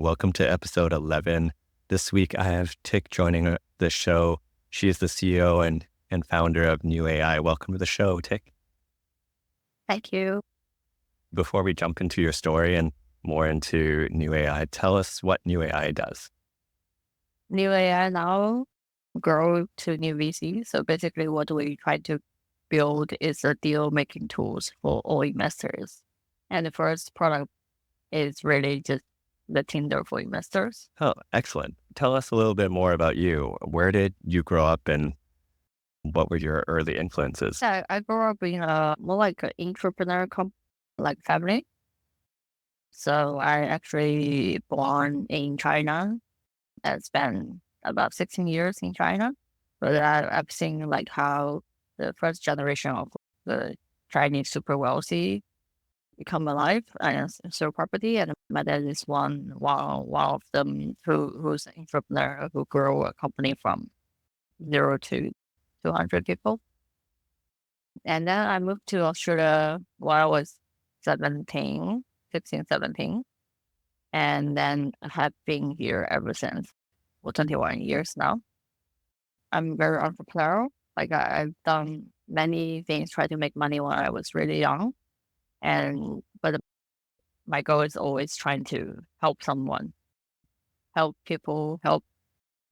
Welcome to episode 11. This week, I have Tick joining the show. She is the CEO and founder of New AI. Welcome to the show, Tick. Thank you. Before we jump into your story and more into New AI, tell us what New AI does. New AI now grow to NUVC. So basically what we try to build is a deal-making tools for all investors. And the first product is really just the Tinder for investors. Oh, excellent. Tell us a little bit more about you. Where did you grow up and what were your early influences? I grew up in a more like an entrepreneur like family. So I actually born in China and spent about 16 years in China. But I've seen like how the first generation of the Chinese super wealthy become alive and sell property. And my dad is one of them who's an entrepreneur who grew a company from 0 to 200 people. And then I moved to Australia while I was 16, 17. And then I have been here ever since for 21 years now. I'm very entrepreneurial. Like I've done many things, try to make money when I was really young. But my goal is always trying to help someone, help people, help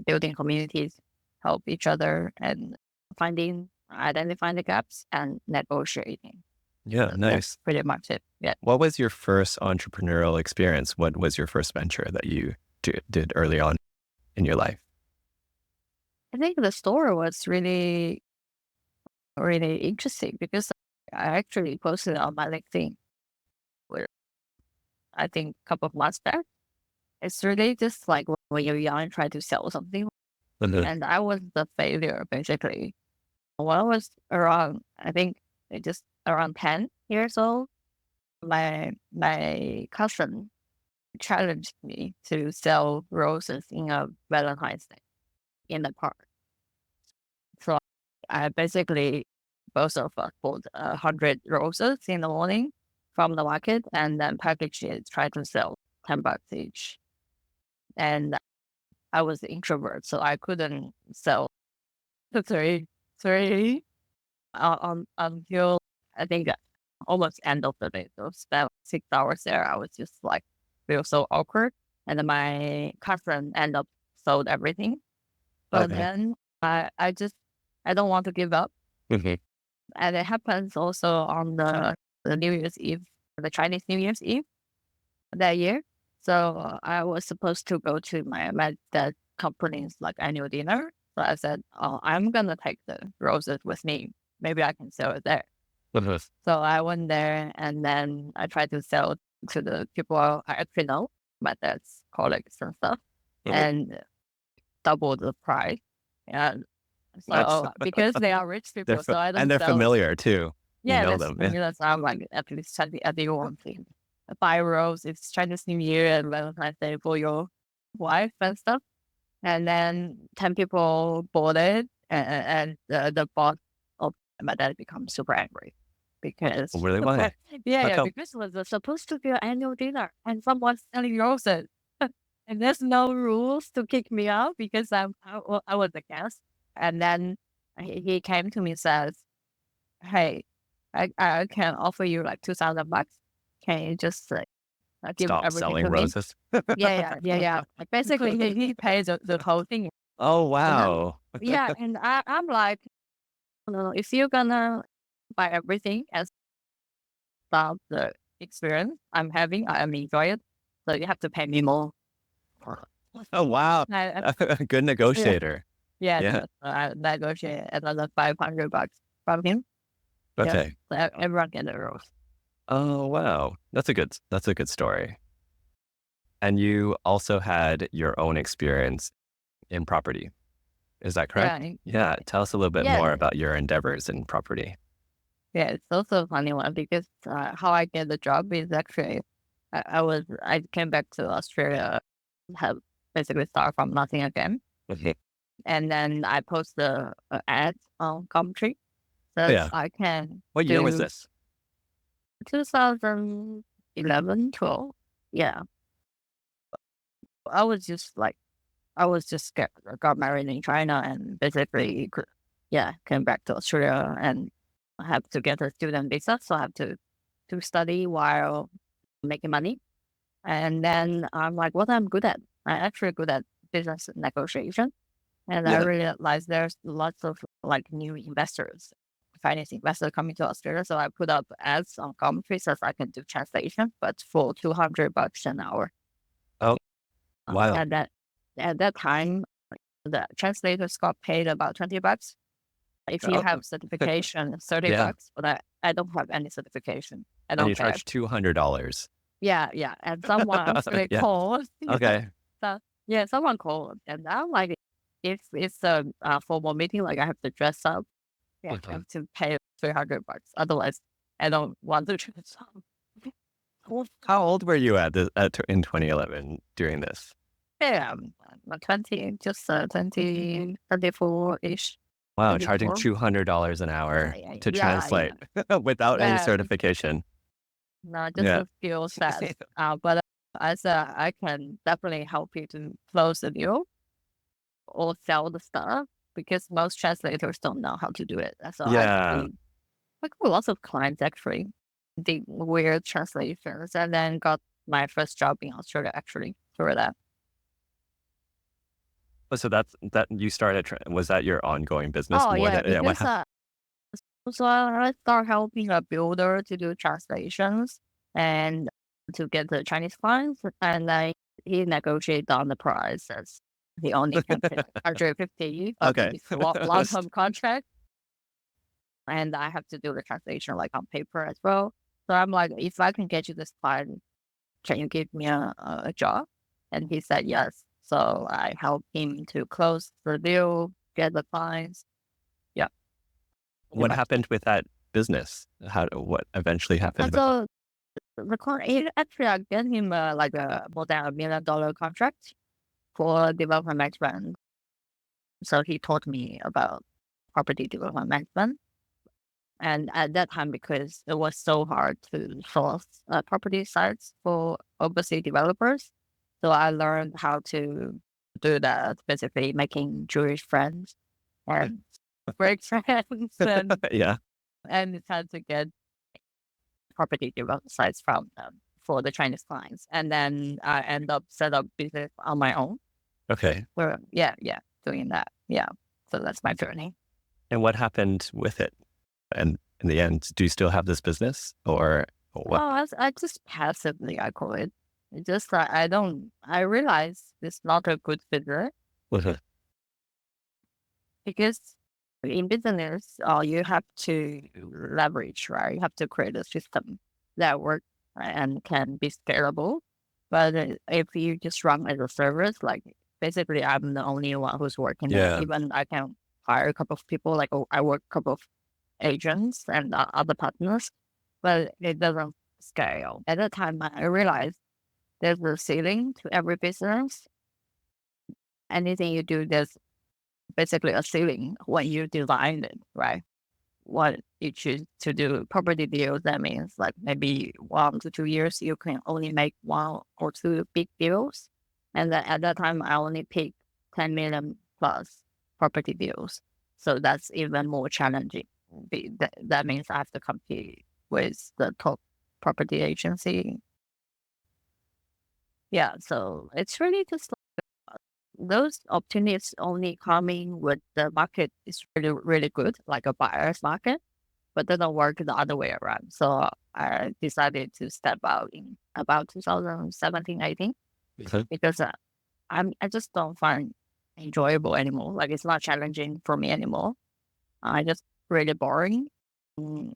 building communities, help each other, and identifying the gaps and negotiating. Yeah, That's nice. pretty much it. Yeah. What was your first entrepreneurial experience? What was your first venture that you did early on in your life? I think the story was really, really interesting because I actually posted on my LinkedIn where I think a couple of months back. It's really just like when you're young and try to sell something. And I was the failure basically. When I was around, I think just around 10 years old, my cousin challenged me to sell roses in a Valentine's Day in the park. So I basically, both of us bought 100 roses in the morning from the market and then packaged it, tried to sell $10 each. And I was the introvert, so I couldn't sell the three until I think almost end of the day. So spent 6 hours there. I was just like feel so awkward. And then my cousin ended up sold everything. But Okay. then I don't want to give up. Mhm. And it happens also on the New Year's Eve, the Chinese New Year's Eve that year. So I was supposed to go to my dad's company's like annual dinner. So I said, "Oh, I'm gonna take the roses with me. Maybe I can sell it there." So I went there and then I tried to sell to the people I actually know, my dad's colleagues and stuff, and double the price. And That's so because they are rich people, so I and don't they're sell it. familiar too. You Yeah, know that's them. Yeah. familiar. So I'm like at least Chinese at the one thing. 5 rows, it's Chinese New Year and Valentine's Day for your wife and stuff. And then 10 people bought it and the boss of my dad becomes super angry because Really? Why? How come? because it was supposed to be an annual dinner and someone's selling roses. And there's no rules to kick me out because I was a guest. And then he came to me and says, "Hey, I can offer you like $2,000. Can you just give Stop everything selling to me?" roses. Yeah. Like basically, he pays the whole thing. Oh, And then, wow. yeah, and I'm like, no, if you're gonna buy everything and stop the experience I'm having, I'm enjoy it. So you have to pay me more. Oh, wow. I, A good yeah, negotiator. yeah. Yeah. So I negotiate another $500 from him. Yeah, Okay. so everyone get a rose. Oh, wow. That's a good story. And you also had your own experience in property. Is that correct? Yeah, Yeah. Tell us a little bit yeah, more about your endeavors in property. yeah. It's also a funny one because how I get the job is actually I came back to Australia, have basically start from nothing again. Mhm. And then I post the ad on Gumtree Oh, that yeah. I can What year was do this? 2011, 12. Yeah. I was just like, I was just scared. I got married in China and basically, yeah, came back to Australia and I have to get a student visa. So I have to study while making money. And then I'm like, what I'm good at? I'm actually good at business negotiation. And I Yeah. realized there's lots of like new investors, finance investors coming to Australia. So I put up ads on Gumtree so I can do translation, but for $200 an hour. Oh, wow. And that at that time, the translators got paid about $20. If you Oh, have certification, $30. yeah. But I don't have any certification. I And you don't care. charge $200. Yeah, yeah. And someone actually Yeah. called. Yeah. Okay. So yeah, someone called, and I'm like, if it's a formal meeting, like I have to dress up. Yeah, I Mhm. have to pay $300. Otherwise, I don't want to dress up. How old were you in 2011 doing this? Yeah, 20, just 20, 24-ish, Wow, charging 24. $200 an Yeah, hour yeah, to yeah, yeah. translate without any Yeah, certification. no, just Yeah. a skill set. But as I can definitely help you to close the deal or sell the stuff because most translators don't know how to do it. So I Yeah. see like lots of clients actually did weird translations and then got my first job in Australia actually through that. Oh, so that you started, was that your ongoing business Oh more yeah, than, yeah, what because happened? so I start helping a builder to do translations and to get the Chinese clients, and then he negotiate on the price as he only can pay 150, but Okay. it's a long term contract, and I have to do the translation like on paper as well. So I'm like, if I can get you this client, can you give me a job? And he said yes. So I helped him to close the deal, get the clients. Yeah, pretty What much. happened with that business? What eventually happened And with it? so the client, actually, I get him like a more than $1 million contract for development management. So he taught me about property development management. And at that time, because it was so hard to source property sites for overseas developers, so I learned how to do that, basically making Jewish friends and Greek friends Yeah. and trying to get property development sites from them for the Chinese clients. And then I end up set up business on my own. Okay. Where yeah, doing that. Yeah. So that's my journey. And what happened with it? And in the end, do you still have this business or Oh, what? I just passively I call it. It just I don't I realize it's not a good fit there Mhm. because in business, you have to leverage, right? You have to create a system that works and can be scalable. But if you just run as a service, like basically, I'm the only one who's working there. Yeah. Even I can hire a couple of people, like I work a couple of agents and other partners, but it doesn't scale. At that time, I realized there's a ceiling to every business. Anything you do, there's basically a ceiling when you design it, right? What you choose to do property deals, that means like maybe 1 to 2 years, you can only make one or two big deals. And then at that time, I only pick 10 million plus property deals. So that's even more challenging. That means I have to compete with the top property agency. Yeah. So it's really just those opportunities only coming with the market is really, really good, like a buyer's market, but doesn't work the other way around. So I decided to step out in about 2017, 18, Mhm. because I just don't find enjoyable anymore. Like it's not challenging for me anymore. I just really boring. Mm,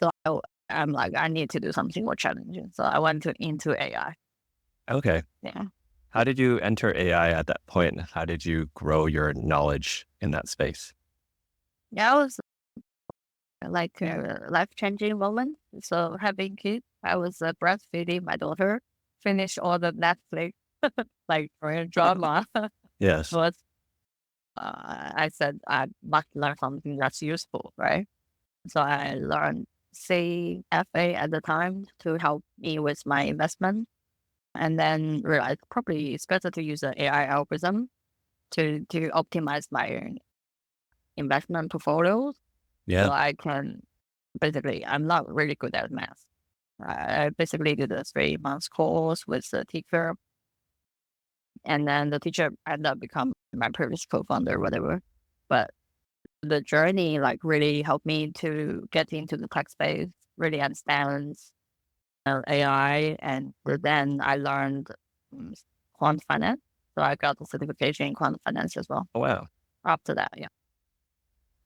So I'm like, I need to do something more challenging. So I went into AI. Okay. Yeah. How did you enter AI at that point? How did you grow your knowledge in that space? Yeah, it was like a life changing moment. So having kids, I was breastfeeding my daughter, finished all the Netflix like Korean drama. Yes. was I said I must learn something that's useful, right? So I learned CFA at the time to help me with my investment. and then realized probably it's better to use an AI algorithm to optimize my investment portfolios. Yeah. So I can basically, I'm not really good at math. I basically did a 3 month course with the teacher, and then the teacher ended up becoming my previous co-founder, whatever. But the journey like really helped me to get into the tech space, really understand AI, and then I learned um, quant finance. So I got the certification in quant finance as well. Oh, wow. After that, yeah,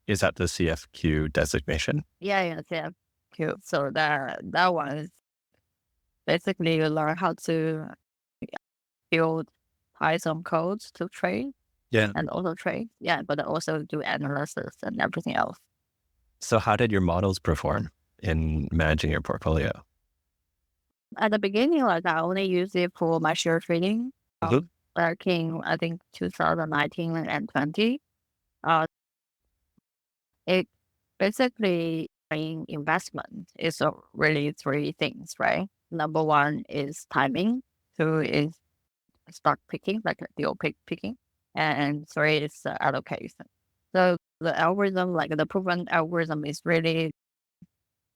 Is that the CFQ designation? yeah. Cool. So that one is basically you learn how to build Python codes to trade Yeah. and also trade. Yeah, but also do analysis and everything else. So how did your models perform in managing your portfolio? At the beginning, like I only used it for my share trading. Mhm. Back in I think 2019 and 20. Uh, it basically in investment is really three things, right? Number one is timing. Two is stock picking, like a deal picking, and three is allocation. So the algorithm, like the proven algorithm, is really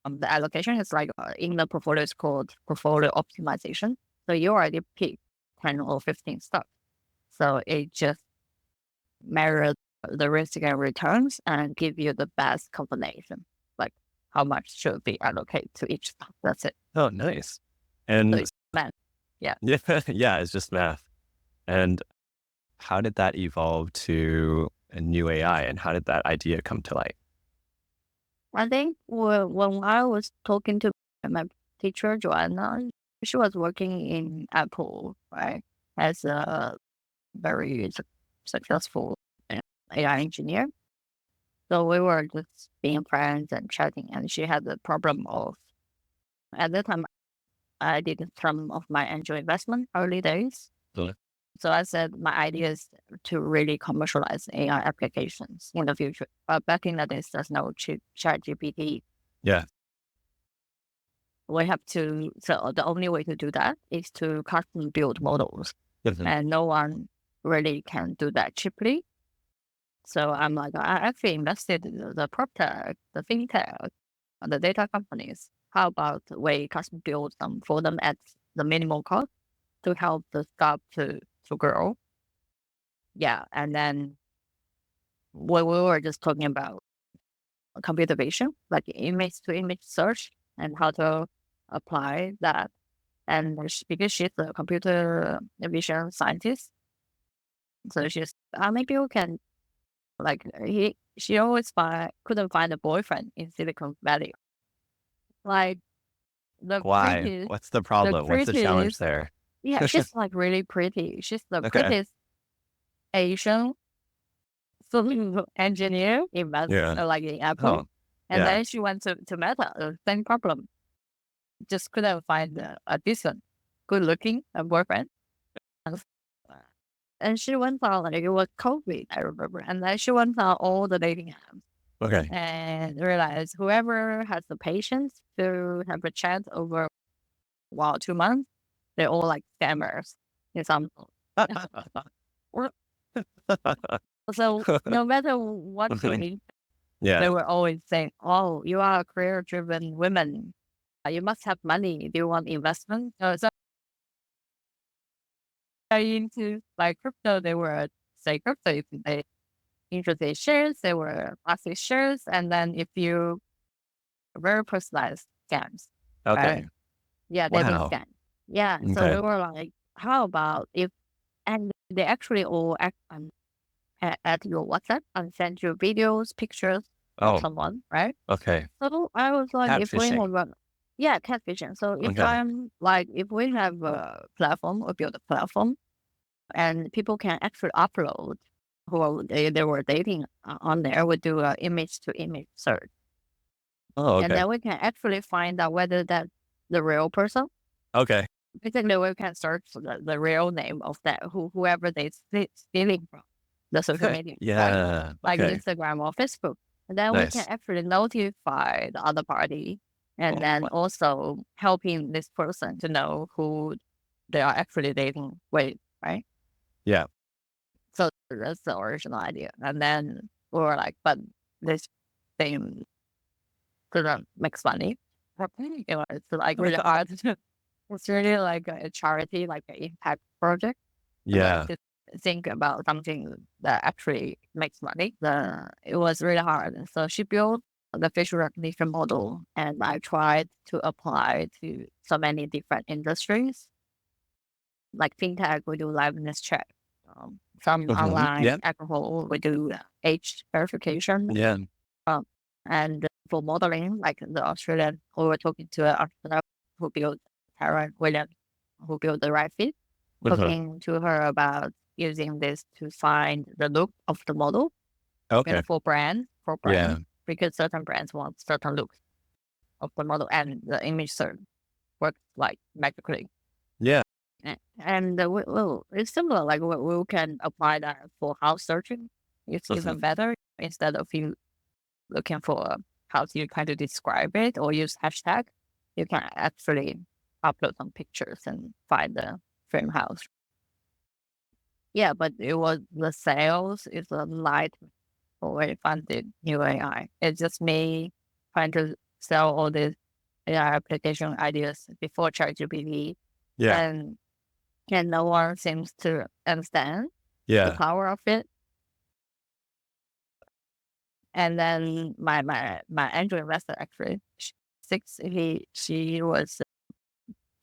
the allocation is like in the portfolio is called portfolio optimization. So you already pick 10 or 15 stocks. So it just measures the risk and returns and give you the best combination, like how much should be allocated to each stock. That's it. Oh, nice. So And it's math. Yeah. yeah, yeah, it's just math. And how did that evolve to a new AI, and how did that idea come to light? I think when I was talking to my teacher, Joanna, she was working in Apple, right, as a very successful AI engineer. So we were just being friends and chatting, and she had the problem of, at that time, I did some of my angel investment early days. So, So I said my idea is to really commercialize AI applications in the future. But back in the days, there's no chat GPT. yeah. We have to, so the only way to do that is to custom build models. Mhm. And no one really can do that cheaply. So I'm like, I actually invested in the prop tech, the fintech, the data companies. How about we custom build them for them at the minimal cost to help the startup to grow? Yeah. And then when we were just talking about computer vision, like image to image search and how to apply that. And because she's a computer vision scientist, so she's, maybe we can, like, she always couldn't find a boyfriend in Silicon Valley. Like, the Why? prettiest, What's the the problem? What's the challenge prettiest, there? yeah, she's like really pretty. She's the Okay. prettiest Asian solution engineer in Yeah. like in Apple. Oh, And yeah. then she went to Meta, same problem. Just couldn't find a decent, good looking boyfriend. And and she went on, like, it was COVID, I remember. And then she went on all the dating apps Okay. and realized whoever has the patience to have a chat over 2 months, they're all like scammers in some. So no matter what you Okay. need, they Yeah. were always saying, "Oh, you are a career-driven woman. You must have money. Do you want investment?" So into like crypto, they were say crypto. If they interested in shares, they were asking shares, and then if you very personalized scams, right? Okay. Yeah, dating Wow. scam. Yeah, so Okay. we were like, how about if, and they actually all act at your WhatsApp and send you videos, pictures of Oh, someone, right? okay. So I was like, if we Catfishing. have yeah, catfishing. So if Okay. I'm like, if we have a platform or build a platform and people can actually upload they were dating on there, we do a image to image search. Oh, And okay. then we can actually find out whether that's the real person. Okay. Basically, we can search the real name of that whoever they stealing from the social media, right? Yeah. Like Okay. Instagram or Facebook. And then we can Nice. actually notify the other party and Oh, then what? also helping this person to know who. they are actually dating weight, right? Yeah. So that's the original idea. And then we were like, but this thing couldn't make money. It's like really hard. It's really like a charity, like an impact project. Like Yeah. to think about something that actually makes money. It was really hard. So she built the facial recognition model, and I tried to apply to so many different industries. Like fintech, we do liveness check. Some online Yeah. alcohol, we do age verification. Yeah. Um, and for modeling, like the Australian, we were talking to an entrepreneur who built Karen Williams, who built the right fit, Mhm. talking to her about using this to find the look of the model, Okay. for Yeah. brands, because certain brands want certain looks of the model, and the image search works like magically. Yeah. And well, it's similar. Like we can apply that for house searching. It's Mhm. even better instead of you looking for how to kind of describe it or use hashtag. You can actually upload some pictures and find the frame house. Yeah, but it was the sales is a light already funded new AI. It's just me trying to sell all these AI application ideas before ChatGPT, Yeah. and and no one seems to understand the Yeah. power of it. And then my angel investor actually, she was a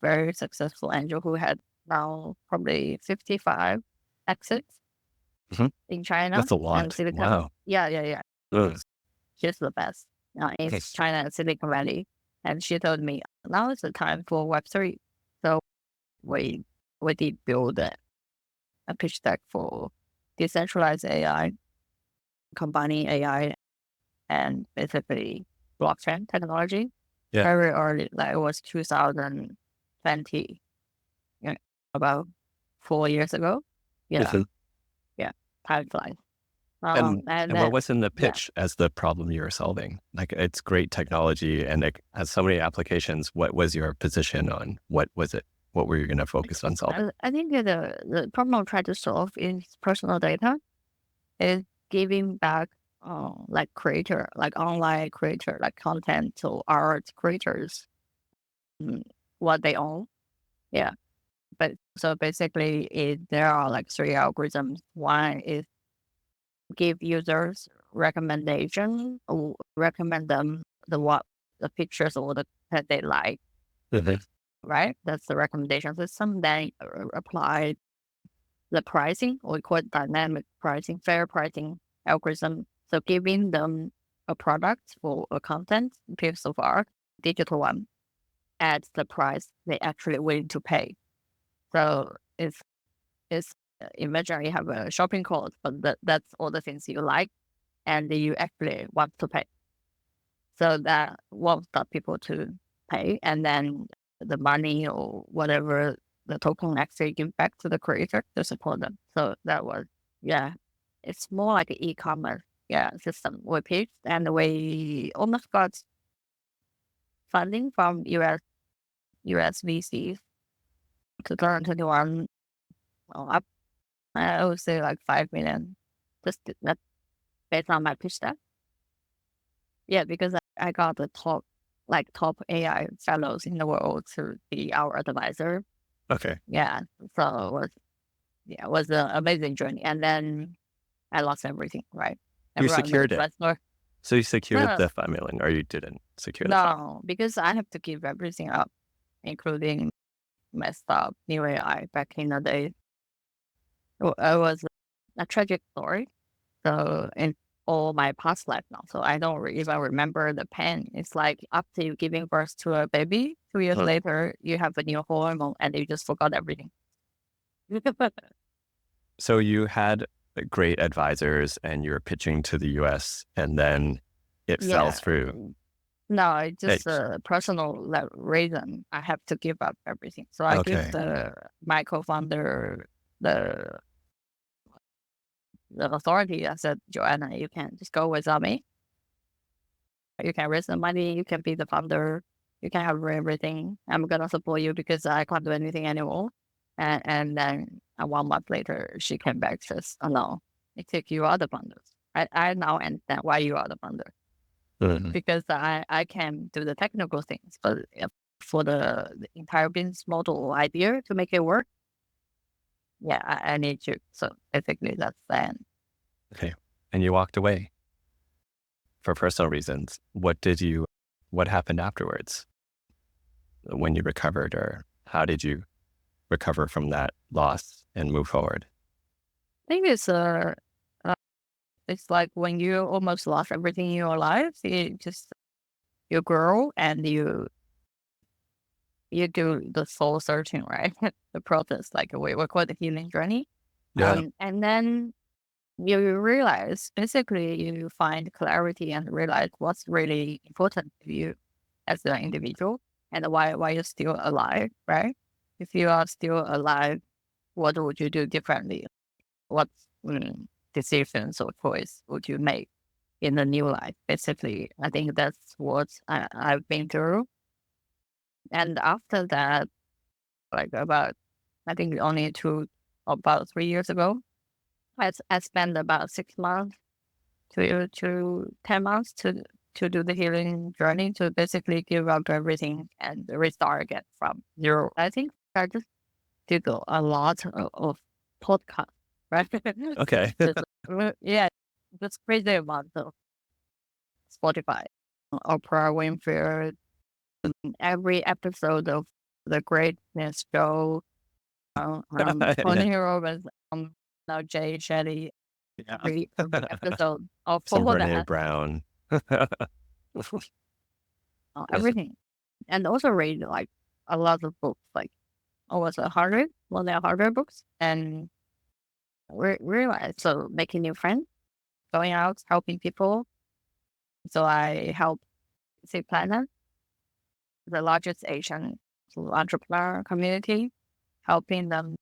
very successful angel who had now probably 55 exits Mhm. in China That's a and lot. Silicon. Wow. Yeah, yeah, yeah. Ugh. She's the best in China and Silicon Valley. And she told me now is the time for Web3. So we we did build a pitch deck for decentralized AI, combining AI and basically blockchain technology. Yeah. Very early, like it was 2020, you know, about 4 years ago. Yeah, Mhm. yeah, time flies. And And what then was in the yeah, pitch as the problem you were solving? Like, it's great technology and it has so many applications. What was your position on? What was it? What were you going to focus on solving? I think that the problem I'm trying to solve is personal data is giving back, like creator, like online creator, like content or art creators, mm, what they own. Yeah. But so basically, there are like three algorithms. One is give users recommendation, or recommend them the pictures or the that they like, Mhm. right? That's the recommendation system. Then apply the pricing, or we call it dynamic pricing, fair pricing algorithm. So giving them a product for a content, piece of art, digital one, at the price they actually willing to pay. So it's imagine you have a shopping cart, but that's all the things you like and you actually want to pay. So that won't stop people to pay, and then the money or whatever the token actually give back to the creator to support them. So that was, yeah, it's more like an e-commerce, yeah, system we pitched, and we almost got funding from US VCs. 2021, well, up, I would say like 5 million, just that based on my pitch deck. Yeah, because I got the top AI fellows in the world to be our advisor. Okay. Yeah, so it was an amazing journey. And then I lost everything, right? You Everyone the secured it. investor. So you secured No, the 5 million or you didn't secure the 5? no, because I have to give everything up, including my stuff, new AI back in the day. It was a tragic story. So in all my past life now, so I don't even remember the pain. It's like after you giving birth to a baby, 2 years Huh. later, you have a new hormone and you just forgot everything. So you had great advisors and you were pitching to the US and then it fell Yeah. through. No, it's Hey, just a personal reason. I have to give up everything. So I give okay. my co-founder the the authority. I said, Joanna, you can just go without me. You can raise the money. You can be the founder. You can have everything. I'm gonna support you because I can't do anything anymore. And then 1 month later, she came back, says, "Oh no, it took you are the founder. I now understand why you are the founder, Mhm. because I can do the technical things, but for the entire business model idea to make it work, yeah, I need you." So basically, that's the end. Okay. And you walked away for personal reasons. What happened afterwards when you recovered, or how did you recover from that loss and move forward? I think it's like when you almost lost everything in your life, you grow and you do the soul searching, right? The process, like we call it the healing journey. Yeah. And then you realize, basically, you find clarity and realize what's really important to you as an individual, and why you're still alive, right? If you are still alive, what would you do differently? What decisions or choice would you make in the new life? Basically, I think that's what I've been through. And after that, like I think only about 3 years ago, I spent about 6 months to 10 months to do the healing journey, to basically give up everything and restart again from zero. I think I just did a lot of podcasts, right? Okay. Just, yeah, just crazy amount of Spotify, Oprah Winfrey, every episode of The Greatness Show, Yeah. Tony Robbins, now Jay Shetty, Yeah. every episode of Some all Brene that, Brown. Yes. everything. And also read like a lot of books, like almost 100, more than 100 books. And realize, so making new friends, going out, helping people. So I help Sea Planet, the largest Asian entrepreneur community, helping them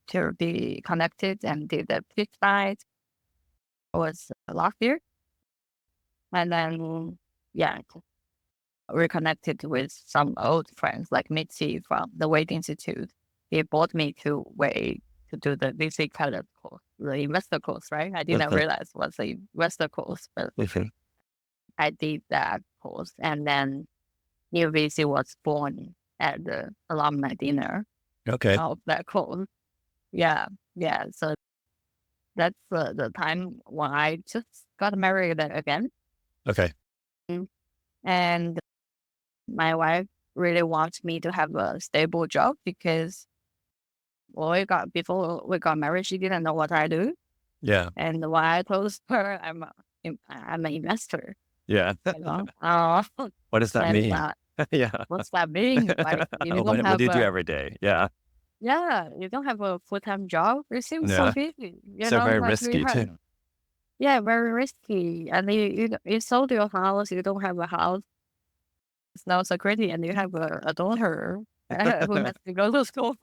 to be connected, and did the pitch night was last year. And then, yeah, reconnected with some old friends like Mitzi from the Wade Institute. He brought me to Wade to do the VC credit course, the investor course, right? I didn't Mhm. realize it was the investor course, but Mhm. I did that course. And then NUVC was born at the alumni dinner Okay. of that course. Yeah, yeah. So that's the time when I just got married again. Okay. Mm. And my wife really wants me to have a stable job, because before we got married, she didn't know what I do. Yeah. And when I told her I'm an investor, Yeah. you know, What does that and mean? Yeah. what's that mean? Like, you don't What do have you do a every day? Yeah. yeah, you don't have a full-time job. It seems so Yeah. busy, So very like we risky have. too. Yeah, very risky. And you sold your house, you don't have a house, it's no security, and you have a daughter who has to go to school.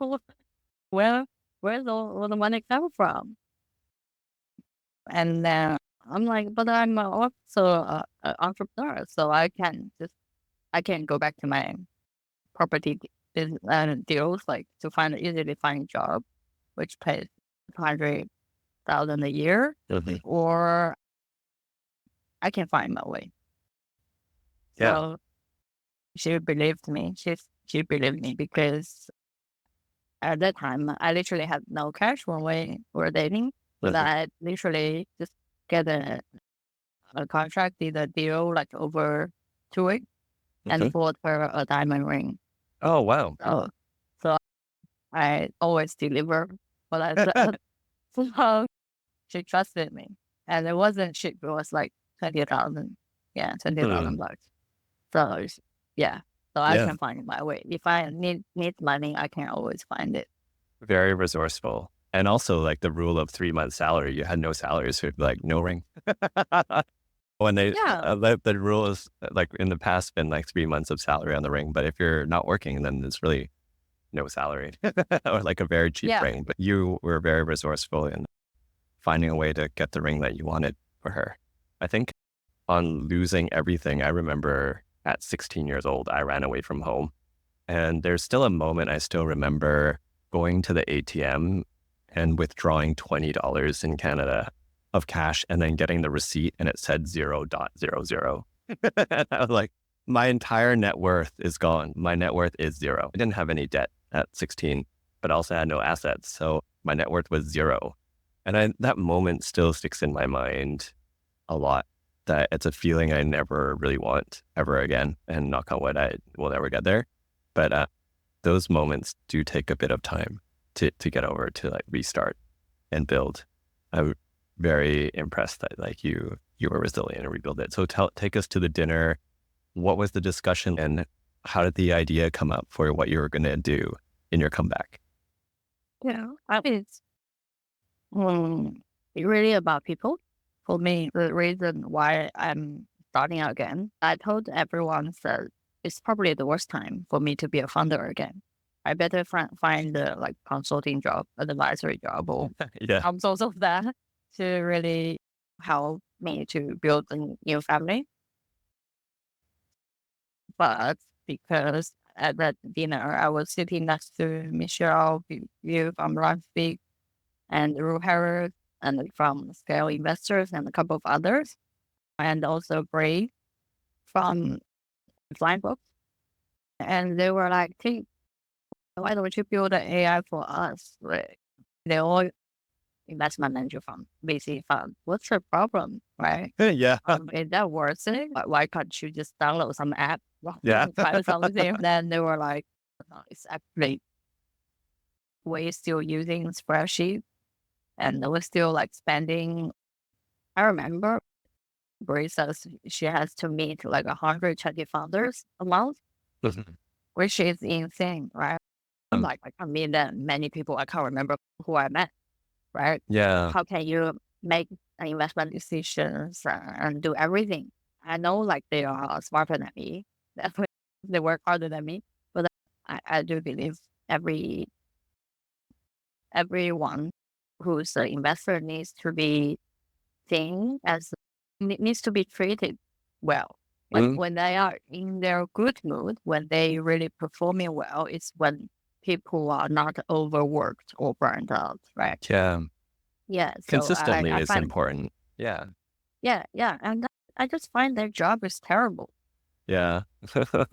Where where's all the money come from? And then I'm like, but I'm also an entrepreneur, so I can go back to my property business deals, like to find an easily find job, which pays 200,000 a year, Mhm. or I can find my way. Yeah. So she believed me. She believed me, because at that time I literally had no cash when we were dating. But Mhm. I literally just get a contract, did a deal like over 2 weeks, and Mhm. bought her a diamond ring. Oh, wow. So I always deliver what I said. So she trusted me, and it wasn't cheap. It was like 20,000. Yeah, twenty Hmm. thousand bucks. So yeah, so I Yeah. can find my way. If I need money, I can always find it. Very resourceful. And also like the rule of 3 months salary. You had no salary, so it'd be like no ring. When they Yeah, the rule is like in the past been like 3 months of salary on the ring, but if you're not working, then it's really no salary or like a very cheap yeah, ring. But you were very resourceful in finding a way to get the ring that you wanted for her. I think on losing everything, I remember at 16 years old, I ran away from home. And there's still a moment I still remember going to the ATM and withdrawing $20 in Canada of cash and then getting the receipt and it said 0.00. And I was like, my entire net worth is gone. My net worth is zero. I didn't have any debt at 16, but I also had no assets. So my net worth was zero. And that moment still sticks in my mind a lot, that it's a feeling I never really want ever again. And knock on wood, I will never get there. But those moments do take a bit of time to get over, to like restart and build. I'm very impressed that like you were resilient and rebuild it. So take us to the dinner. What was the discussion and how did the idea come up for what you were going to do in your comeback? Yeah, I mean, it's really about people. For me, the reason why I'm starting out again, I told everyone that it's probably the worst time for me to be a founder again. I better find a like consulting job, an advisory job, or Yeah. some sort of that to really help me to build a new family. But because at that dinner, I was sitting next to Michelle, you from Rugby, and Ru Harris, and from Scale Investors, and a couple of others, and also Brave from Flying Books. And they were like, hey, why don't you build an AI for us? Like, they all investment manager fund, VC fund. What's the problem, right? Yeah. Is that worth it? Why can't you just download some app? Yeah. Try something. Then they were like, no, it's actually, we're still using spreadsheet and we're still like spending. I remember Brie says she has to meet like 120 founders a month, Mhm. which is insane, right? I'm like, I can't meet that many people. I can't remember who I met, right? Yeah. How can you make an investment decisions and do everything? I know like they are smarter than me. Definitely they work harder than me, but I do believe everyone who's an investor needs to be seen as needs to be treated well. Like Mhm. when they are in their good mood, when they really performing well, it's when people are not overworked or burned out, right? Yeah. Yeah. So Consistently I is find, important. Yeah. yeah. And I just find their job is terrible. Yeah.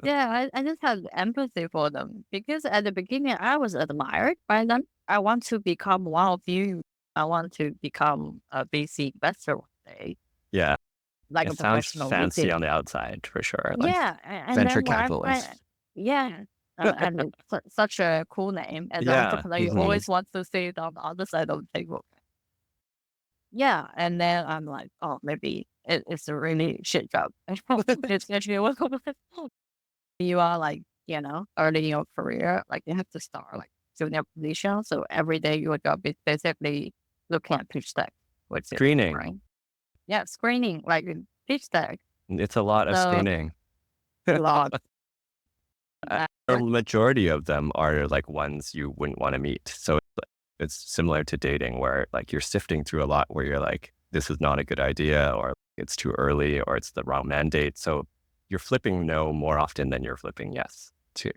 Yeah. I just have empathy for them because at the beginning I was admired by them. I want to become one of you. I want to become a VC investor one day, Yeah. like It a sounds professional VC. fancy on the outside for sure. Like Yeah, and venture then when I find, capitalist. yeah, and it's such a cool name. As an Yeah. entrepreneur, you Mhm. always want to see it on the other side of the table. Yeah, and then I'm like, oh, maybe it's a really shit job. It's actually what you are like, early in your career, like you have to start like junior position. So every day your job is basically looking at pitch deck, which is Screening. boring. Yeah, screening like pitch deck. It's a lot of So screening. a lot. A majority of them are like ones you wouldn't want to meet. So it's similar to dating where like you're sifting through a lot where you're like, this is not a good idea, or it's too early, or it's the wrong mandate. So you're flipping no more often than you're flipping yes too.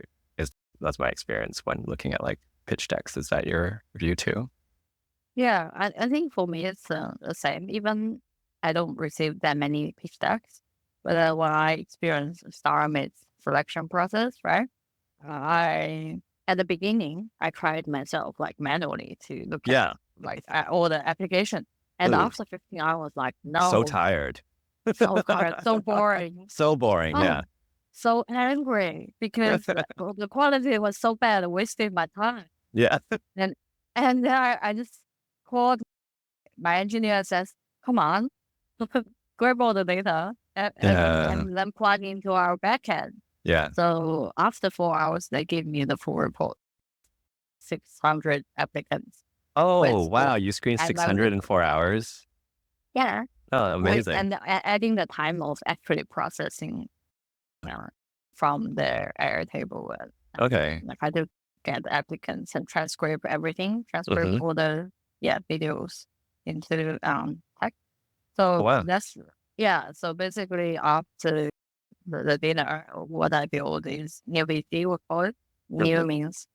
That's my experience when looking at like pitch decks. Is that your view too? Yeah, I think for me it's the same. Even I don't receive that many pitch decks, but when I experience StarMid's selection process, right? I At the beginning I tried myself like manually to look at Yeah. like at all the application, and Ugh, after 15 hours, like so no, tired. so hard, so boring. So boring. Oh, Yeah. so angry because the quality was so bad, I wasted my time. Yeah. And then I just called my engineer says, come on, grab all the data Yeah. and then plug into our backend. Yeah. So after 4 hours, they gave me the full report, 600 applicants with, Oh, wow. You screened and then, 600 in 4 hours. yeah, Oh, with, amazing. and adding the time of actually processing from the Airtable. Okay. I try to get the applicants and transcribe everything, transcribe Hmm. all the, videos into text. Oh, So wow. so basically after the dinner, what I build is NUVC, we call it. Mhm. New means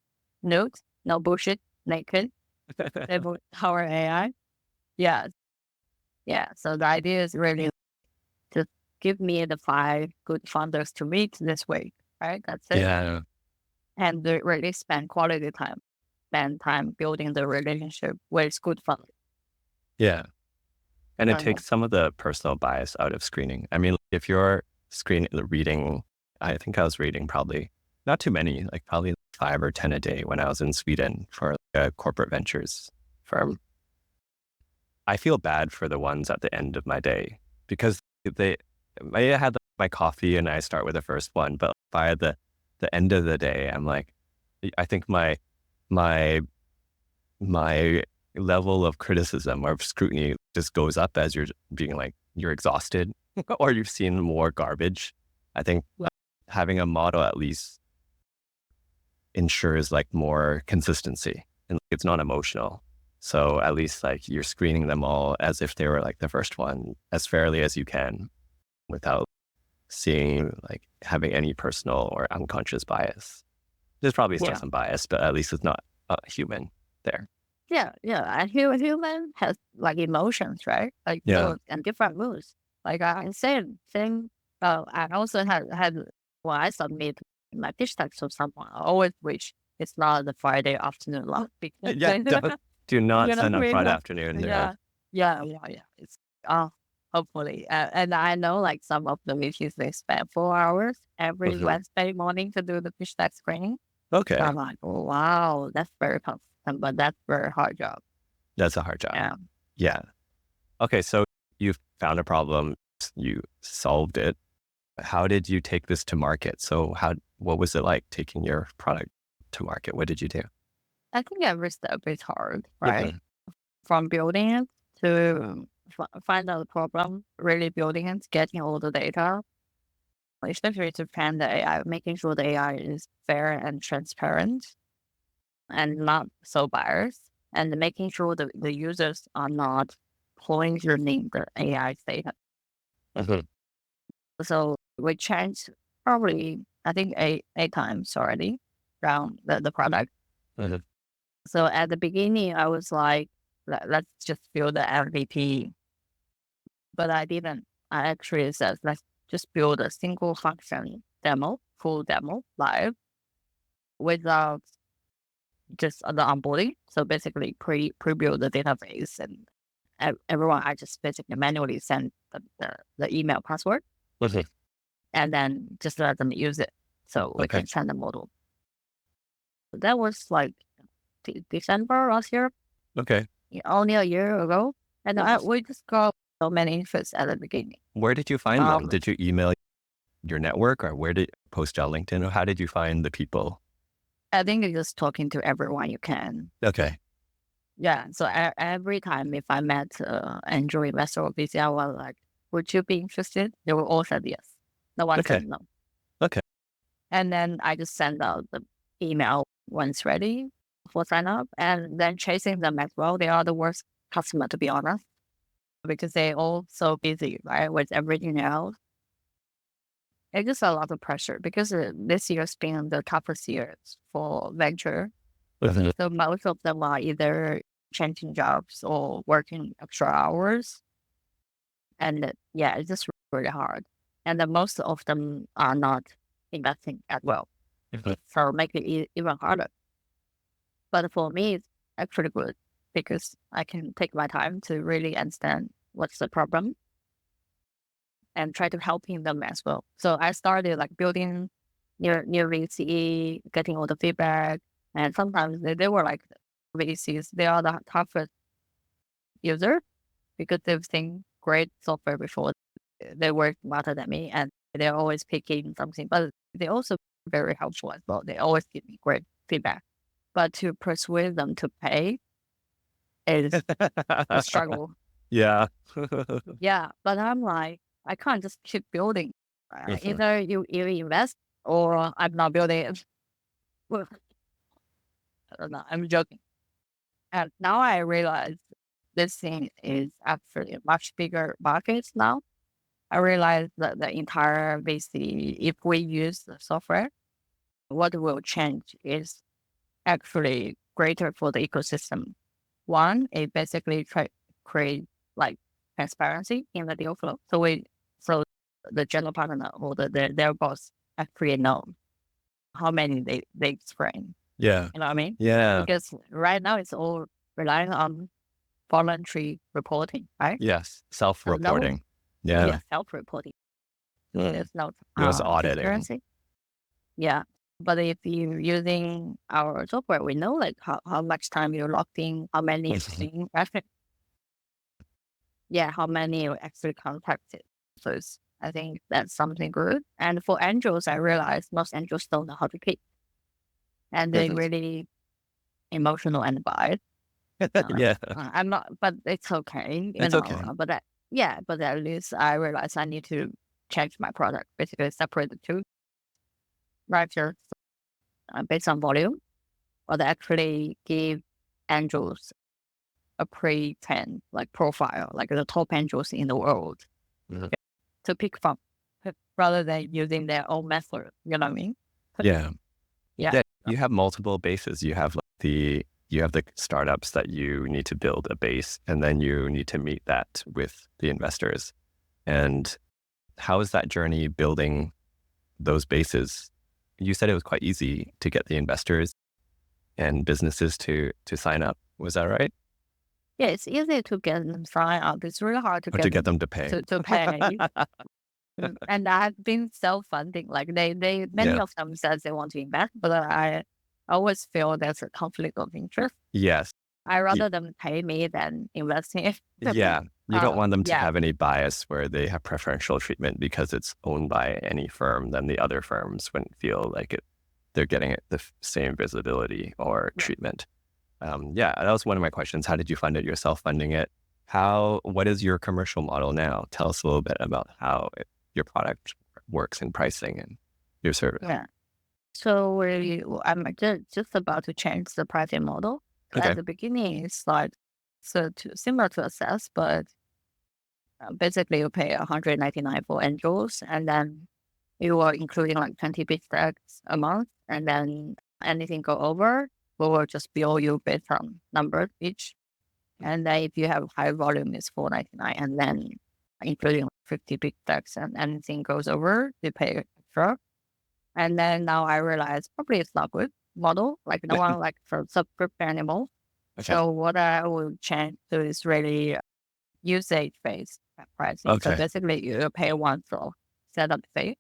note. no bullshit, naked, stable power AI. Yeah. Yeah. So the idea is really to give me the 5 good founders to meet this week, right? That's it. Yeah. And they really spend time building the relationship with good founders. Yeah. And it Uh, takes some of the personal bias out of screening. I mean, if you're reading, I think I was reading probably not too many, like probably 5 or 10 a day when I was in Sweden for a corporate ventures firm. I feel bad for the ones at the end of my day because I had my coffee and I start with the first one, but by the end of the day, I'm like, I think my my level of criticism or scrutiny just goes up as you're being like, you're exhausted or you've seen more garbage. I think having a model at least ensures like more consistency and it's not emotional. So at least like you're screening them all as if they were like the first one as fairly as you can without seeing like having any personal or unconscious bias. There's probably still yeah. some bias, but at least it's not human there. Yeah. Yeah. And human has like emotions, right? Like, Yeah. so, and different moods. Like same. I also had when I submit my pitch deck to someone, I always wish it's not the Friday afternoon long because Yeah. Do not you know, send on Friday really, afternoon. Yeah. yeah, yeah. It's hopefully, and I know like some of the VCs they spend 4 hours every Mhm. Wednesday morning to do the pitch deck screening. So Okay. I'm like, oh, wow, that's very consistent, but that's very hard job. That's a hard job. Yeah. Yeah. Okay. So you found a problem, you solved it. How did you take this to market? So what was it like taking your product to market? What did you do? I think every step is hard, right? Mhm. From building it to find out the problem, really building it, getting all the data, especially to train the AI, making sure the AI is fair and transparent and not so biased, and making sure the users are not poisoning the AI data. Mhm. So we changed probably, I think, eight times already around the product. Mhm. So at the beginning, I was like, let's just build the MVP. But I didn't. I actually said, let's just build a single function demo, full demo live without just the onboarding. So basically pre-build the database and everyone, I just basically manually send the email password Mhm. and then just let them use it so we Okay. can train the model. That was like December last year, Okay. only a year ago. And Nice. we just got so many interests at the beginning. Where did you find them? Um, Did you email your network or where did post on LinkedIn or how did you find the people? I think it's just talking to everyone you can. Okay. Yeah. So every time if I met angel investor or VC, I was like, would you be interested? They will all said yes. No one Okay. said no. Okay. And then I just send out the email once ready for sign up and then chasing them as well. They are the worst customer, to be honest, because they all so busy, right, with everything else. It's just a lot of pressure because this year's been the toughest years for venture. Mhm. So most of them are either changing jobs or working extra hours. And yeah, it's just really hard. And then most of them are not investing as well. Mhm. So make it even harder. But for me, it's actually good because I can take my time to really understand what's the problem and try to helping them as well. So I started like building new VC, getting all the feedback, and sometimes they were like VCs. They are the toughest user because they've seen great software before. They work smarter than me, and they're always picking something. But they also very helpful as well. They always give me great feedback. But to persuade them to pay is a struggle. Yeah. Yeah, but I'm like, I can't just keep building. Mhm. Either you invest or I'm not building it. Well, I don't know. I'm joking. And now I realize this thing is actually a much bigger market now. I realize that the entire VC, if we use the software, what will change is actually greater for the ecosystem. One, it basically create like transparency in the deal flow. So the general partner or their boss actually know how many they screen. Yeah. You know what I mean? Yeah. Because right now it's all relying on voluntary reporting, right? Yes. So no, Self-reporting. Yeah. self-reporting. Mm. There's no It was auditing. transparency. Yeah. But if you're using our software, we know like how much time you're locked in, how many stream traffic, how many you actually contacted. So I think that's something good. And for angels, I realized most angels don't know how to pitch, and they Mhm. really emotional and biased. Yeah. I'm not, but it's okay, It's okay. but at least I realized I need to change my product, basically separate the two, right? Just based on volume, but actually give angels a pre-10 like profile, like the top angels in the world Mhm. to pick from, rather than using their own method. You know what I mean? Yeah. Yeah. Yeah. You have multiple bases. You have the startups that you need to build a base, and then you need to meet that with the investors. And how is that journey building those bases? You said it was quite easy to get the investors and businesses to sign up. Was that right? Yeah, it's easy to get them signed up. It's really hard to Or to get get them them to pay? to pay. And I've been self-funding. Like many Yeah. of them says they want to invest, but I always feel there's a conflict of interest. Yes. I Y- rather them pay me than invest in it. Yeah. You don't want them to Yeah, have any bias where they have preferential treatment because it's owned by any firm. Then the other firms wouldn't feel like they're getting it the same visibility or yeah. treatment. Yeah, that was one of my questions. How did you fund it? You're self-funding it. What is your commercial model now? Tell us a little bit about how your product works in pricing and your service. Yeah. So I'm just about to change the pricing model. So at Okay. the beginning, it's like similar to assess, but basically you pay 199 for angels, and then you are including like 20 bit stacks a month, and then anything go over, we will just bill you based on numbers each. And then if you have high volume, it's 499, and then including 50 big stacks, and anything goes over, you pay extra. And then now I realize probably it's not good model. Like no one like for subscription anymore. Okay. So what I will change to is really usage based pricing. So Okay. basically you pay once for setup fee,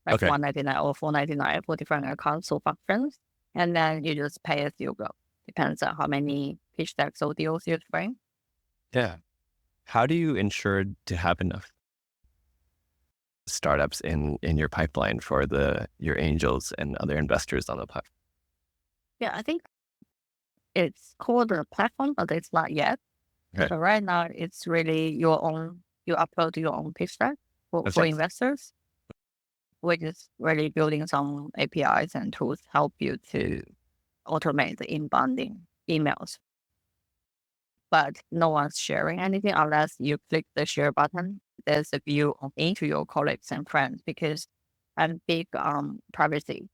like Okay. 199 or 499 for different accounts or functions. And then you just pay as you go. Depends on how many pitch stacks or deals you bring. Yeah. How do you ensure to have enough startups in your pipeline for your angels and other investors on the platform? Yeah, I think it's called a platform, but it's not yet. Okay. So right now it's really you upload your own pitch deck for Okay. investors. We're just really building some APIs and tools to help you to automate the inbounding emails. But no one's sharing anything unless you click the share button. There's a view into your colleagues and friends because I'm big on privacy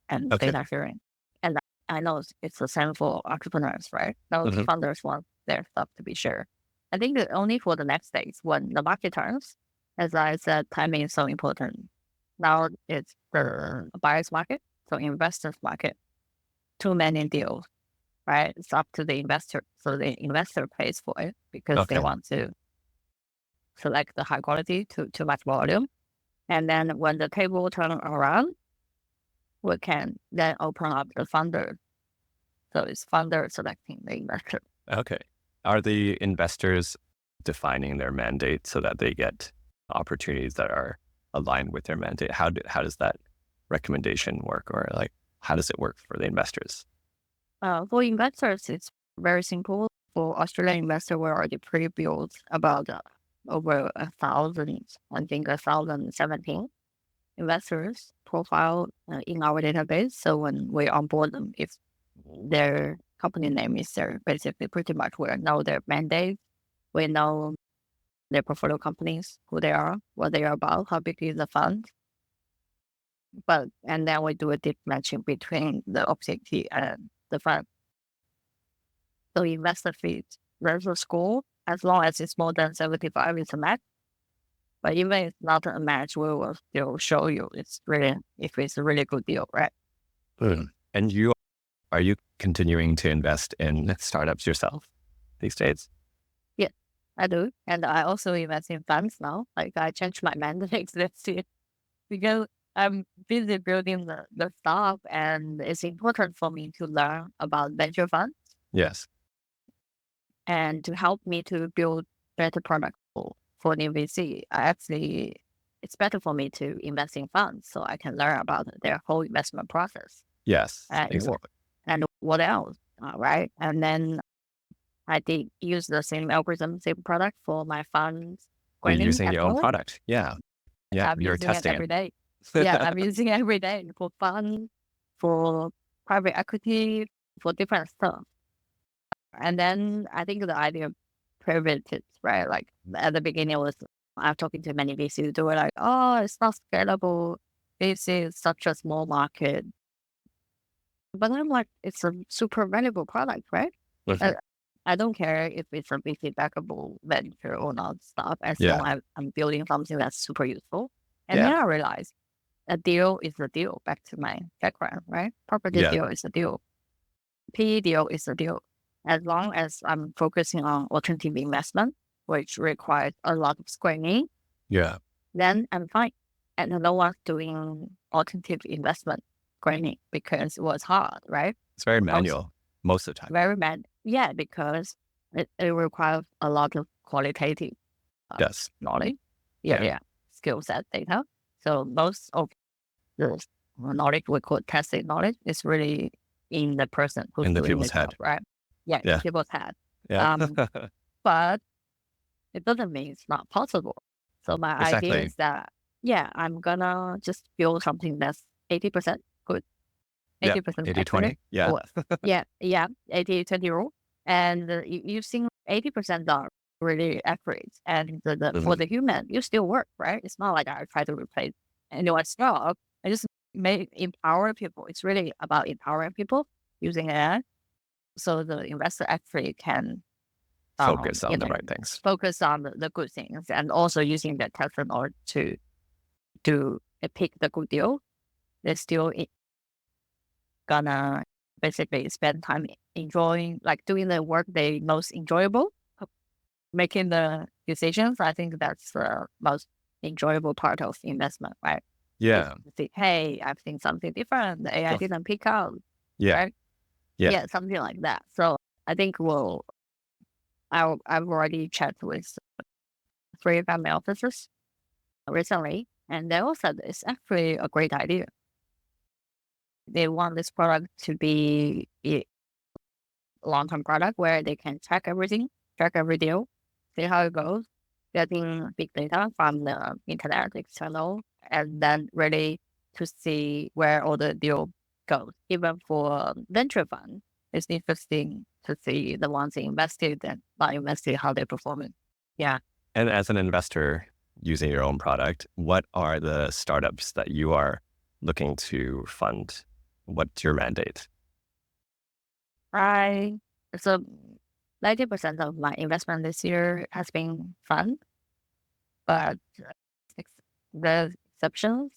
and Okay. data sharing. And I know it's the same for entrepreneurs, right? Those Mhm. founders want their stuff to be shared. I think that only for the next days when the market turns, as I said, timing is so important. Now it's the buyer's market, so investors market. Too many deals, right? It's up to the investor. So the investor pays for it because they Okay. want to select the high quality to much volume. And then when the table turn around, we can then open up the funder. So it's funder selecting the investor. Okay. Are the investors defining their mandate so that they get opportunities that are aligned with their mandate? How does that recommendation work, or like how does it work for the investors? For investors, it's very simple. For Australian investor, we already pre-built about over 1,000, I think 1,017 investors profile in our database. So when we onboard them, if their company name is there, basically pretty much we know their mandate, we know their portfolio companies, who they are, what they are about, how big is the fund. And then we do a deep matching between the objective and the fund. So investor fees versus score, as long as it's more than 75, it's a match. But even if it's not a match, we will still show you if it's a really good deal, right? And are you continuing to invest in startups yourself these days? Yeah, I do. And I also invest in funds now. Like I changed my mandate this year because I'm busy building the stuff, and it's important for me to learn about venture funds Yes. and to help me to build better product for NUVC. It's better for me to invest in funds so I can learn about their whole investment process Yes, and exactly. what else, right? And then I did use the same algorithm, same product for my funds You're screening using as your own well. product. Yeah. Yeah. I'm You're using it testing every day. Yeah, I'm using it every day for fun, for private equity, for different stuff. And then I think the idea pivoted, right? Like at the beginning was I'm talking to many VCs, they were like, oh, it's not scalable. VC is such a small market. But I'm like, it's a super valuable product, right? it. Uh, I don't care if it's a VC backable venture or not stuff, as long Yeah. as I'm building something that's super useful. And then Yeah. I realized a deal is a deal, back to my background, right? Property Yeah. deal is a deal. PE deal is a deal. As long as I'm focusing on alternative investment, which requires a lot of screening, Yeah. then I'm fine. And no one's doing alternative investment screening because it was hard, right? It's very Most manual most of the time. very bad. Yeah, because it requires a lot of qualitative Yes. knowledge. Yeah. Yeah. Skill set data. So most of the knowledge we call tacit knowledge is really in the person who's In the doing people's the job, head. right? Yeah, in Yeah. people's head. Yeah. Um, but it doesn't mean it's not possible. So my idea Exactly. is that, yeah, I'm gonna just build something that's 80% good, Yeah. 80% 80, accurate, 20. Yeah. or yeah, 80-20 rule. And using 80% are really accurate. And for Mhm. the human, you still work, right? It's not like I try to replace anyone's job. I just may empower people. It's really about empowering people using AI. So the investor actually can, Focus you on the know, right things. focus on the good things and also using the technology to pick the good deal. They're still gonna basically spend time enjoying, like doing the work they most enjoyable, making the decisions. I think that's the most enjoyable part of investment, right? Is Yeah. to think, hey, I've seen something different. The AI Sure. didn't pick out, Yeah. right? Yeah. Yeah, something like that. So I think I've already chatted with 3 family offices recently, and they all said it's actually a great idea. They want this product to be a long-term product where they can track everything, track every deal, see how it goes, getting big data from the internet external, and then really to see where all the deal goes. Even for venture fund, it's interesting to see the ones they invested and not invested, how they're performing. Yeah. And as an investor using your own product, what are the startups that you are looking to fund? What's your mandate? So 90% of my investment this year has been fun, but ex- the exceptions,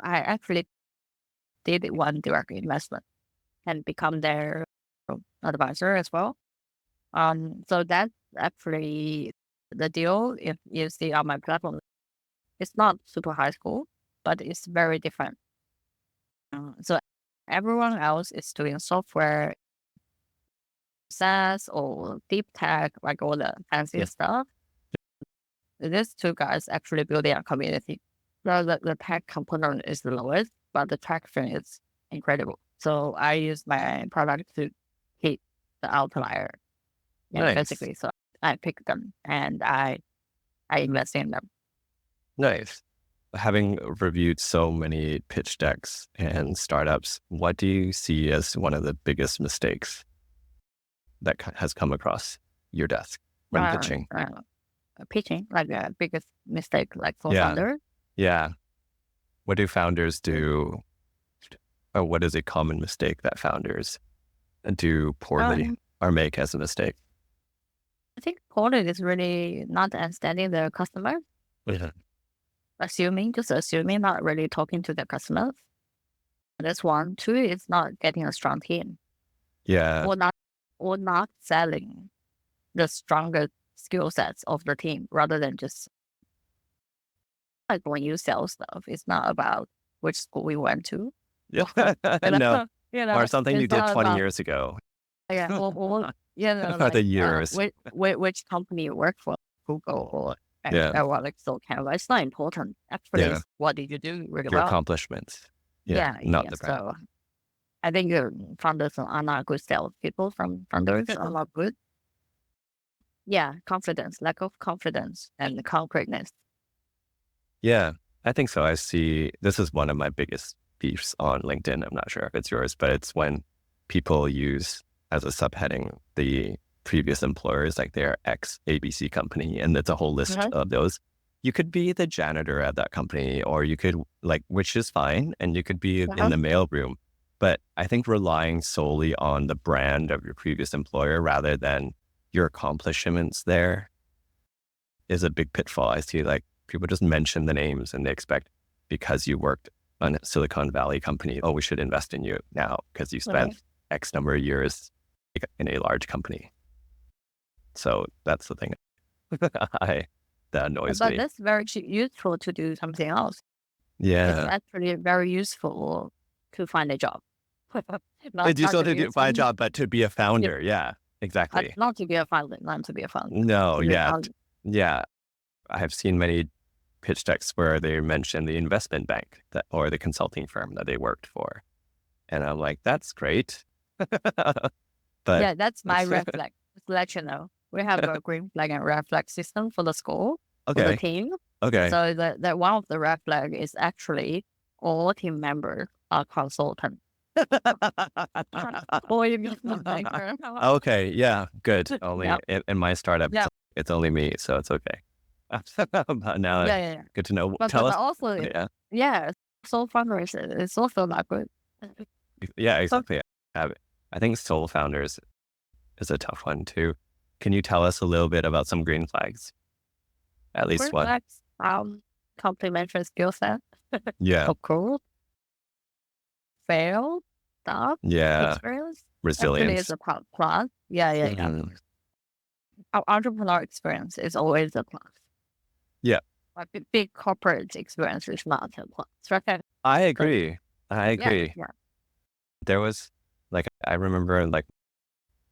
I actually did one direct investment and become their advisor as well. So that's actually the deal. If you see on my platform, it's not super high school, but it's very different. So everyone else is doing software, SaaS or deep tech, like all the fancy Yeah. stuff. These 2 guys actually building a community. So the tech component is the lowest, but the traction is incredible. So I use my product to hit the outlier. Yeah, Nice. basically. So I pick them and I invest in them. Nice. Having reviewed so many pitch decks and startups, what do you see as one of the biggest mistakes that has come across your desk when Uh, pitching? uh, Pitching, like the biggest mistake, like for Yeah. founder. Yeah. What do founders do? Or what is a common mistake that founders do Uh, poorly? or make as a mistake? I think quality is really not understanding the customer, Yeah. just assuming, not really talking to the customer. That's one. Two is not getting a strong team Yeah. or not or not selling the stronger skill sets of the team rather than just like when you sell stuff, it's not about which school we went to. Yeah. you No. know, Or something you it's did not 20 about years ago. yeah, or Or like the years. which company you work for, Google or Yeah. or like so Canva. It's not important. Actually, Yeah. it's what did you do really Your well. accomplishments. Yeah. Yeah, Not yeah. the brand. So I think founders are not good salespeople. From founders are not good. Yeah, confidence, lack of confidence, and concreteness. Yeah, I think so. I see this is one of my biggest beefs on LinkedIn. I'm not sure if it's yours, but it's when people use as a subheading the previous employers, like their ex ABC company, and it's a whole list Mhm, of those. You could be the janitor at that company, or you could like, which is fine, and you could be in mhm, the mailroom. But I think relying solely on the brand of your previous employer rather than your accomplishments there is a big pitfall. I see like people just mention the names and they expect because you worked on a Silicon Valley company, oh, we should invest in you now because you mhm. spent X number of years in a large company. So that's the thing I, that annoys But me. that's very useful to do something else. It's Yeah. actually very useful to find a job. It's Not useful to to be do, find a some job, but to be a yeah, founder. Yeah, exactly. not to be a founder, not to be a founder. No, To be a yeah. founder. Yeah. I have seen many pitch decks where they mention the investment bank that, or the consulting firm that they worked for. And I'm like, that's great. But Yeah, that's my red flag. Just to let you know. We have a green flag and red flag system for the school, for the okay, team. okay. So that one of the red flag is actually all team members are consultants. Or investment banker. Okay, yeah, good. Yeah, Only in my startup, yeah, it's only me, so it's okay. But now, yeah. good to know. But Tell us. also, Yeah, yeah, sole fundraiser is also not good. yeah, So exactly. I think sole founders is a tough one too. Can you tell us a little bit about some green flags? At least green one. flags, complementary skill set, Yeah, of course, fail, stuff, yeah. experience. Actually, it's Resilience. a plus. Yeah. Mhm. Our entrepreneur experience is always a plus. Yeah, But big corporate experience is not a plus. Right? I So, agree. I yeah, agree. yeah. There was like, I remember like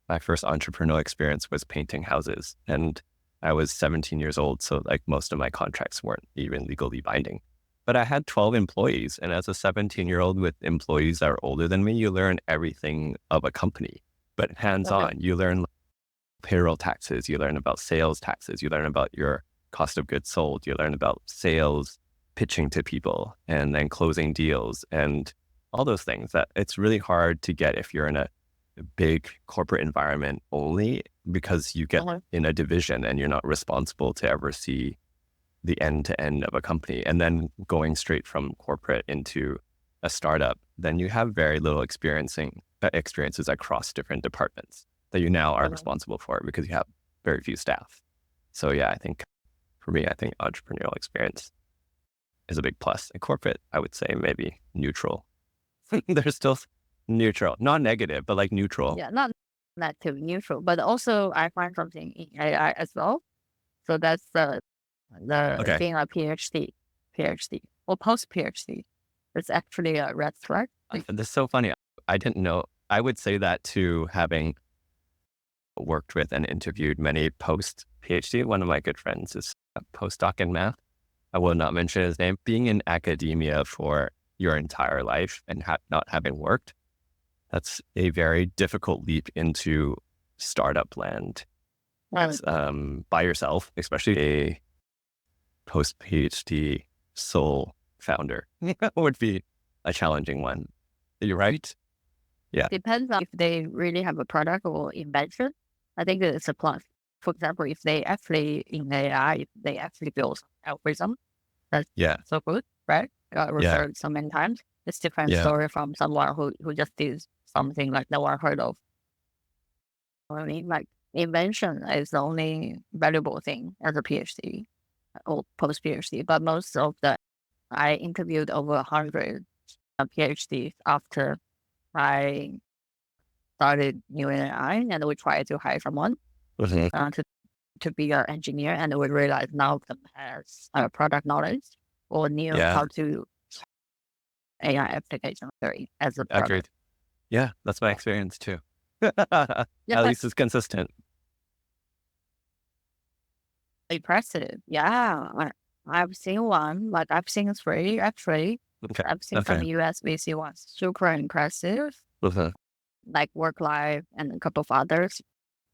my first entrepreneurial experience was painting houses, and I was 17 years old. So like most of my contracts weren't even legally binding, but I had 12 employees. And as a 17-year-old with employees that are older than me, you learn everything of a company, but Okay. hands-on. You learn payroll taxes, you learn about sales taxes, you learn about your cost of goods sold, you learn about sales, pitching to people, and then closing deals and all those things that it's really hard to get if you're in a big corporate environment only, because you get Uh-huh. in a division and you're not responsible to ever see the end to end of a company. And then going straight from corporate into a startup, then you have very little experiences across different departments that you now are Uh-huh. responsible for because you have very few staff. So yeah, I think for me, I think entrepreneurial experience is a big plus. In corporate, I would say maybe neutral. They're still neutral, not negative, but like neutral. Yeah, not negative, neutral. But also, I find something in AI as well. So that's the Okay. being a PhD or post PhD. It's actually a red flag. That's so funny. I didn't know. I would say that too, having worked with and interviewed many post PhD. One of my good friends is a postdoc in math. I will not mention his name. Being in academia for your entire life and not having worked, that's a very difficult leap into startup land Right. by yourself, especially a post PhD sole founder would be a challenging one. You're right. Yeah. Depends on if they really have a product or invention. I think it's a plus. For example, if they actually in AI, if they actually build algorithm, that's Yeah. so good, right? Got Yeah. referred so many times. It's different Yeah. story from someone who just did something like no one heard of. I mean, like invention is the only valuable thing as a PhD or post PhD. But most of the I interviewed over 100 PhDs after I started new AI, and we tried to hire someone Mhm. to be an engineer, and we realized none of them has product knowledge or knew Yeah, how to AI application theory as a product. agreed. Yeah, that's my experience too. At Yeah, but least it's consistent. impressive. Yeah, I've seen one. Like I've seen three actually. Okay. I've seen some Okay. US VC ones. Super impressive. Mhm. Like Work Life and a couple of others.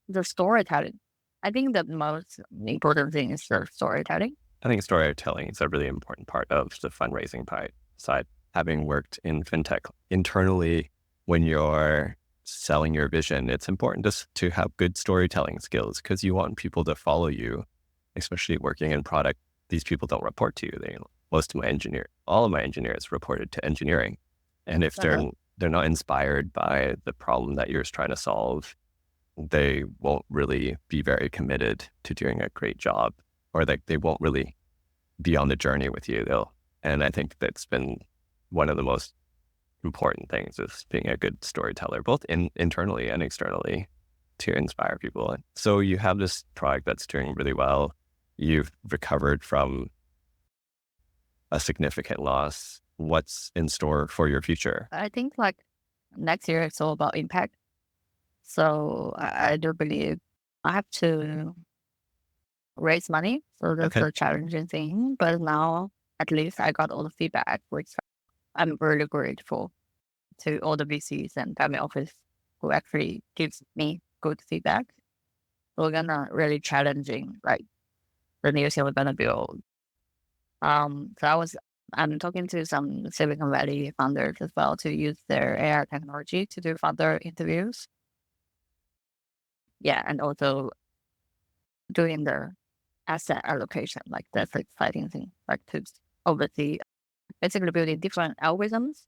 The storytelling. I think the most important thing is the storytelling. I think storytelling is a really important part of the fundraising side. Having worked in fintech internally, when you're selling your vision, it's important just to have good storytelling skills because you want people to follow you, especially working in product. These people don't report to you. All of my engineers reported to engineering. And if Uh-huh. they're not inspired by the problem that you're trying to solve, they won't really be very committed to doing a great job, or like they won't really be on the journey with you. And I think that's been one of the most important things is being a good storyteller, both internally and externally, to inspire people. And so you have this product that's doing really well. You've recovered from a significant loss. What's in store for your future? I think like next year it's all about impact. So I do believe I have to raise money. So that's Okay. a challenging thing. But now at least I got all the feedback, which I'm really grateful to all the VCs and family office who actually gives me good feedback. So we're gonna really challenging like the new thing we're gonna build. I'm talking to some Silicon Valley founders as well to use their AI technology to do founder interviews. Yeah, and also doing the asset allocation, like that's the exciting thing, like to oversee basically building different algorithms,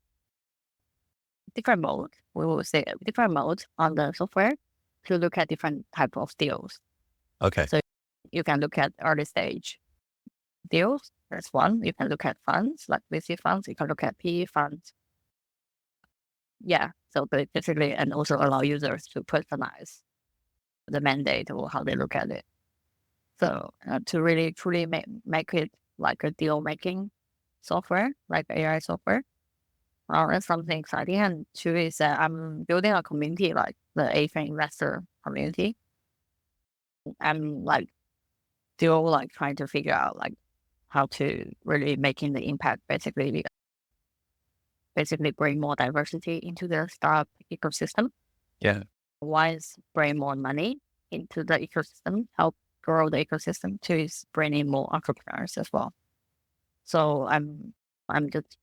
different mode, we will say different mode on the software to look at different type of deals. Okay. So you can look at early stage deals. That's one. You can look at funds like VC funds. You can look at PE funds. Yeah. So basically, and also allow users to personalize the mandate or how they look at it. So to really truly make it like a deal making software, like AI software. That's something exciting. And two is that I'm building a community like the Asian investor community. I'm like still like trying to figure out like how to really making the impact basically bring more diversity into the startup ecosystem. Yeah. One is bring more money into the ecosystem, help grow the ecosystem. Two is bring in more entrepreneurs as well. So I'm just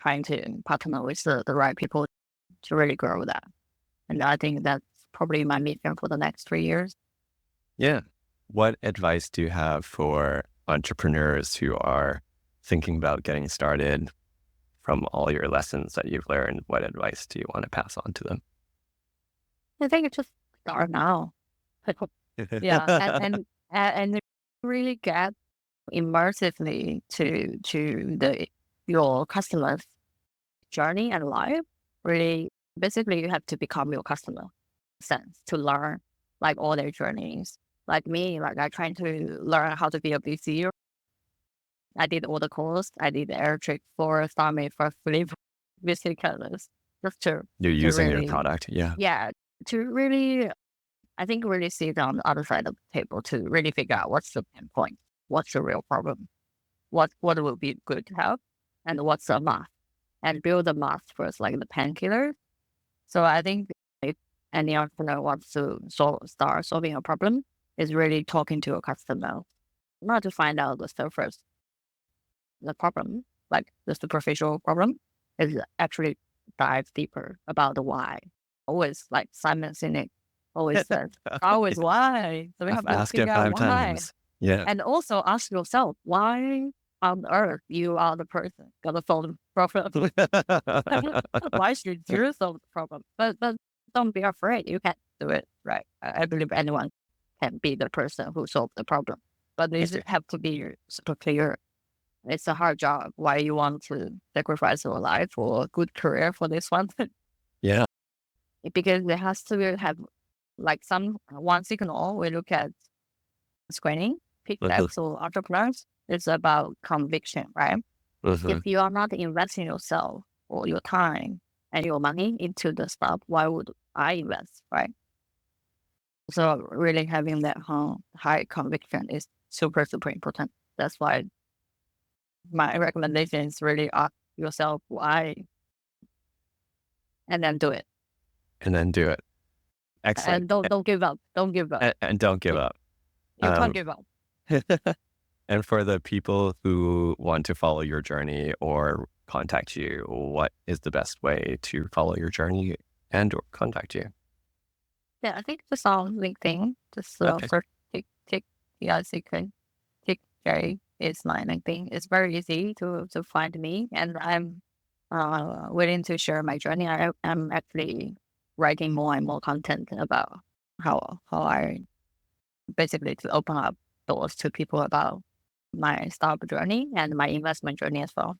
trying to partner with the right people to really grow that. And I think that's probably my mission for the next 3 years. Yeah. What advice do you have for entrepreneurs who are thinking about getting started from all your lessons that you've learned? What advice do you want to pass on to them? I think it's just start now. Yeah, and really get immersively to the your customers' journey and life. Really, basically, you have to become your customer sense to learn like all their journeys. Like me, like I trying to learn how to be a VC. I did all the course. I did the air trick for Starmate for Flip VC catalyst just You're to using your really, product. Yeah. yeah, to really I think really sit on the other side of the table to really figure out what's the pain point, what's the real problem, what will be good to have, and what's a must, and build a must first, like the painkiller. So I think if any entrepreneur wants to start solving a problem, is really talking to a customer, not to find out the surface, the problem, like the superficial problem, is actually dive deeper about the why. Always like Simon Sinek always says, always why. So we have to Ask it figure out five why. times. Yeah. And also ask yourself, why on earth you are the person gonna solve the problem? Why should you solve the problem? But don't be afraid. You can do it. right? I believe anyone can be the person who solved the problem, but I it see. have to be super clear. It's a hard job. Why you want to sacrifice your life or a good career for this one? Yeah. Because it has to have like some one signal. We look at screening, Mhm, pickups or entrepreneurs. It's about conviction, right? If mhm. you are not investing yourself or your time and your money into the stuff, why would I invest, right? So really having that high conviction is super, super important. That's why my recommendation is really ask yourself why and then do it. And then do it. Excellent. And don't give up. Don't give up. And don't give You, up. you can't Um, give up. and for the people who want to follow your journey or contact you, what is the best way to follow your journey and or contact you? Yeah, I think just on LinkedIn, just Okay. search tick TICK tick J is my LinkedIn. It's very easy to find me, and I'm willing to share my journey. I'm actually writing more and more content about how I basically to open up doors to people about my startup journey and my investment journey as well.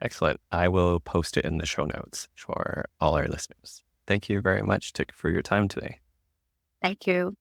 Excellent. I will post it in the show notes for all our listeners. Thank you very much, Tick, for your time today. Thank you.